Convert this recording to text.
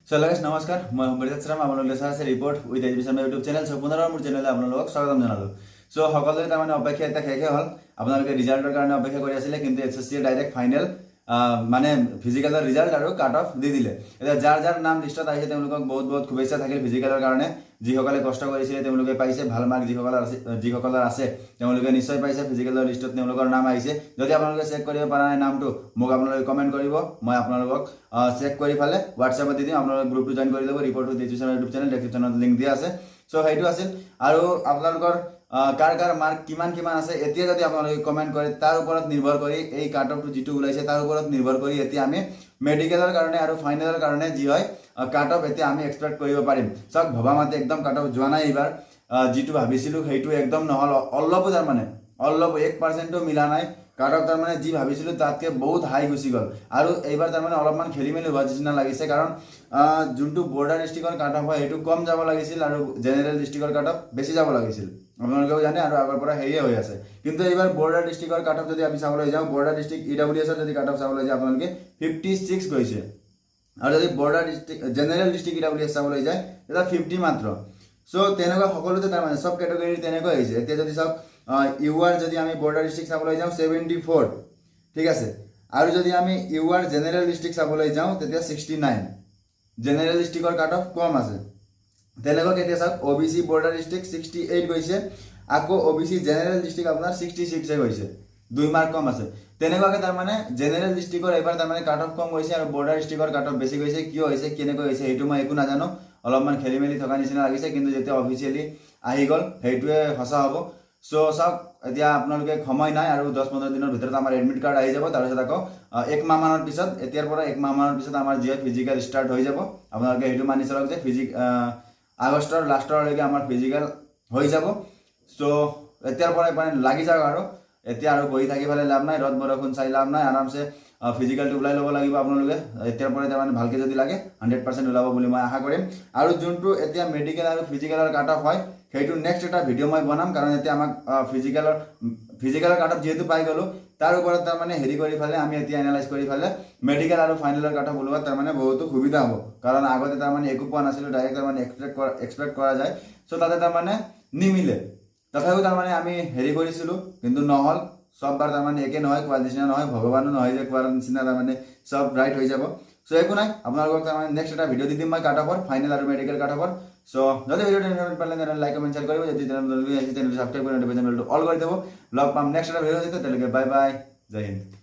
So, guys, নমস্কাৰ মই সম্পৰ্জিত শৰ্মা আপোনালোকে চাই আছে report with education YouTube channel so পুনৰবাৰ মোৰ চেনেললৈ আপোনালোকক স্বাগতম জনালো সো সকলোৱে তাৰমানে অপেক্ষা এটা শেষে হ'ল আপোনালোকে ৰিজাল্টৰ কাৰণে অপেক্ষা কৰি আছিলে কিন্তু এছএছচি ডাইৰেক্ট ফাইনেল মানে ফিজিকেলৰ ৰিজাল্ট আৰু কাট অফ দি দিলে এটা যাৰ যাৰ নাম লিষ্টত আহিছে তেওঁলোকক বহুত বহুত শুভেচ্ছা থাকিল ফিজিকেলৰ কাৰণে যিসকলে কষ্ট কৰিছিলে তেওঁলোকে পাইছে ভাল মাৰ্ক যিসকলৰ আছে তেওঁলোকে নিশ্চয় পাইছে ফিজিকেলৰ লিষ্টত তেওঁলোকৰ নাম আহিছে যদি আপোনালোকে চেক কৰিব পৰা নাই নামটো মোক আপোনালোকে কমেন্ট কৰিব মই আপোনালোকক চেক কৰি ফালে হোৱাটছএপত দি দিম আপোনালোকে গ্ৰুপটো জয়েন কৰি ল'ব report with education YouTube channel ডেসক্ৰিপচনত লিংক দিয়া আছে সো সেইটো আছিল আৰু আপোনালোকৰ কাৰ কাৰ মাৰ্ক কিমান কিমান আছে এতিয়া যদি আপোনালোকে কমেন্ট কৰে তাৰ ওপৰত নিৰ্ভৰ কৰি এই কাট অফটো যেটো ওলাইছে তাৰ ওপৰত নিৰ্ভৰ কৰি এতিয়া আমি মেডিকেলৰ কাৰণে আৰু ফাইনেলৰ কাৰণে যি হয় কাট অফ এতিয়া আমি এক্সপেক্ট কৰিব পাৰিম সব ভবামাতে একদম কাট অফ যোৱা নাই এবাৰ যেটো ভাবিছিলো সেইটো একদম নহল অলপো তাৰ মানে অলপ 1% মিলা নাই কাট অফ তাৰ মানে যি ভাবিছিলো তাতকে বহুত হাই গুছি গল আৰু এইবাৰ তাৰ মানে অলপমান খেলিমেলি হোৱা যেন লাগিছে কাৰণ যোনটো বৰ্ডাৰ ডিস্ট্ৰিক্টৰ কাট অফ হয় এটো কম যাব লাগিছিল আৰু জেনাৰেল ডিস্ট্ৰিক্টৰ কাট অফ বেছি যাব লাগিছিল আপোনালোকেও জানে আৰু আগৰ পৰা হেৰিয়ে হৈ আছে কিন্তু এইবাৰ বৰ্ডাৰ ডিস্ট্ৰিক্টৰ কাট অফ যদি আমি চাবলৈ যাওঁ বৰ্ডাৰ ডিস্ট্ৰিক্ট ইডব্লিউএছ যদি কাট অফ চাবলৈ যাওঁ আপোনালোকে 56 গৈছে আৰু যদি border district general district EWS চাবলৈ যায় এটা 50 মাত্ৰ সো তেনেকুৱা সকলোতে তাৰ মানে সব ক্যাটাগৰী তেনেকুৱা হৈছে এতিয়া যদি সব ইউআৰ যদি আমি বৰ্ডাৰ ডিস্ট্ৰিক্ট চাবলৈ যাওঁ 74 ঠিক আছে আৰু যদি আমি ইউআৰ জেনাৰেল ডিস্ট্ৰিক্ট চাবলৈ যাওঁ তেতিয়া 69 জেনাৰেল ডিস্ট্ৰিক্টৰ কাট অফ কম আছে তেনেকুৱা কেতিয়া সব ওবিসি বৰ্ডাৰ ডিস্ট্ৰিক্ট 68 গৈছে আকৌ ওবিসি জেনাৰেল ডিস্ট্ৰিক্ট আপোনাৰ 66 এ গৈছে 2 মাৰ্ক কম আছে তেনেকুৱাকে তাৰ মানে জেনাৰেল ডিস্ট্ৰিক্টৰ এবাৰ তাৰ মানে কাট অফ কম গৈছে আৰু বৰ্ডাৰ ডিস্ট্ৰিক্টৰ কাট অফ বেছি গৈছে কিয় হৈছে কেনেকৈ হৈছে এইটো মই একো নাজানো অলপমান খেলিমেলি থকা নিচিনা লাগিছে কিন্তু যেতিয়া অফিচিয়ালি আহি গল সেইটোৱে হসা হ'ব সো সব এতিয়া আপোনালোকে সময় নাই আৰু 10-15 দিনৰ ভিতৰত আমাৰ এডমিট কাৰ্ড আহি যাব তাৰ পিছত আকৌ এক মাহ মানৰ পিছত এতিয়াৰ পৰা এক মাহ মানৰ পিছত আমাৰ জিএ ফিজিক্যাল স্টাৰ্ট হৈ যাব আপোনালোকে এইটো মানি চলক যে আগষ্টৰ লাষ্টৰলৈকে আমাৰ ফিজিক্যাল হৈ যাব সো এতিয়াৰ পৰা মানে লাগি যাওক আৰু এতিয়া আৰু বহি থাকি ফালে লাভ নাই ৰদ বৰষুণ চাই লাভ নাই আৰামছে ফিজিক্যালটো ওলাই ল'ব লাগিব আপোনালোকে এতিয়াৰ পৰা তাৰ মানে ভালকে যদি লাগে 100% ওলাব বুলি মই আশা কৰিম আৰু যোনটো এতিয়া মেডিকেল আৰু ফিজিক্যালৰ কাট অফ হয় সেইটো নেক্সট এটা ভিডিও মই বনাম কাৰণ এতিয়া আমাক ফিজিক্যালৰ কাট অফ যেহেতু পাই গলো তাৰ ওপৰত তাৰ মানে হেৰি কৰি ফালে আমি এতিয়া এনালাইজ কৰি ফালে মেডিকেল আৰু ফাইনেলৰ কাট অফ ওলোৱা তাৰ মানে বহুত সুবিধা হ'ব কাৰণ আগতে তাৰ মানে একো পোৱা নাছিল ডাইৰেক্ট তাৰ মানে এক্সপেক্ট কৰা যায় সো তাতে তাৰ মানে নিমিলে তথাপিও তাৰ মানে আমি হেৰি কৰিছিলো কিন্তু নহল সববাৰ তাৰ মানে একে নহয় কোৱাৰ নিচিনা নহয় ভগৱানো নহয় যে কোৱাৰ নিচিনা তাৰ মানে সব ৰাইট হৈ যাব সো একো নাই আপোনালোকক তাৰ মানে নেক্সট এটা ভিডিও দি দিম মই কাট অফৰ ফাইনেল আৰু মেডিকেল কাট অফৰ সো যদি ভিডিওটো ইনফৰমেটিভ পালে তেনে লাইক কমেন্ট শেয়াৰ কৰিব যদি চেনেলটো সাবস্ক্ৰাইব কৰি নোটিফিকেশ্যন বেলটো অল কৰি দেব লগ পাম নেক্সট এটা ভিডিও দিতে তেলকে বাই বাই জয় হিন্দ